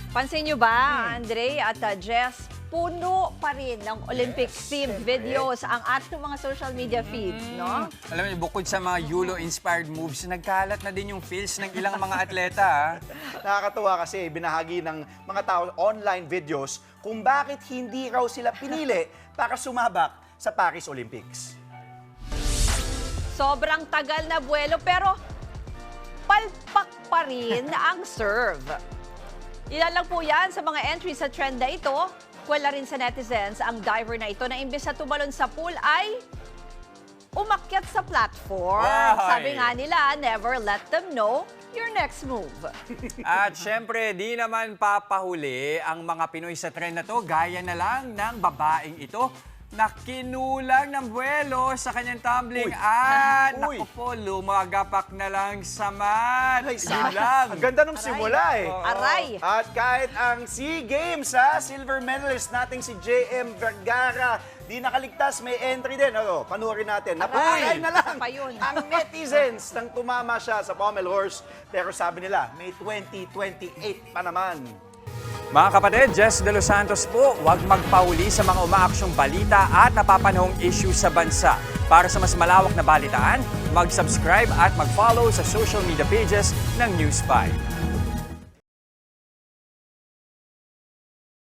Pansin nyo ba, Andre at Jess, puno pa rin ng Olympics-themed videos ang ating mga social media feeds, no? Alam niyo, bukod sa mga Yulo-inspired moves, nagkalat na din yung feels ng ilang mga atleta. Ha? Nakakatuwa kasi binahagi ng mga tao online videos kung bakit hindi raw sila pinili para sumabak sa Paris Olympics. Sobrang tagal na buwelo pero palpak pa rin ang serve. Ilan lang po yan sa mga entries sa trend na ito. Wala rin sa netizens ang diver na ito na imbes na tumalon sa pool ay umakyat sa platform. Wow. Sabi nga nila, never let them know your next move. At syempre, di naman papahuli ang mga Pinoy sa trend na to, gaya na lang ng babaeng ito na kinulang ng buwelo sa kanyang tumbling. At Uy. naku po, lumagapak na lang sa mat. Yun lang. Ang ganda nung simula eh. Aray! At kahit ang SEA Games, silver medalist nating si JM Vergara, di nakaligtas, may entry din. Panoorin natin. Napakay na lang Pa yun. ang netizens nang tumama siya sa pommel horse. Pero sabi nila, may 2028 pa naman. Mga kapatid, Jess De Los Santos po, huwag magpahuli sa mga umaaksyong balita at napapanahong issue sa bansa. Para sa mas malawak na balitaan, mag-subscribe at mag-follow sa social media pages ng News 5.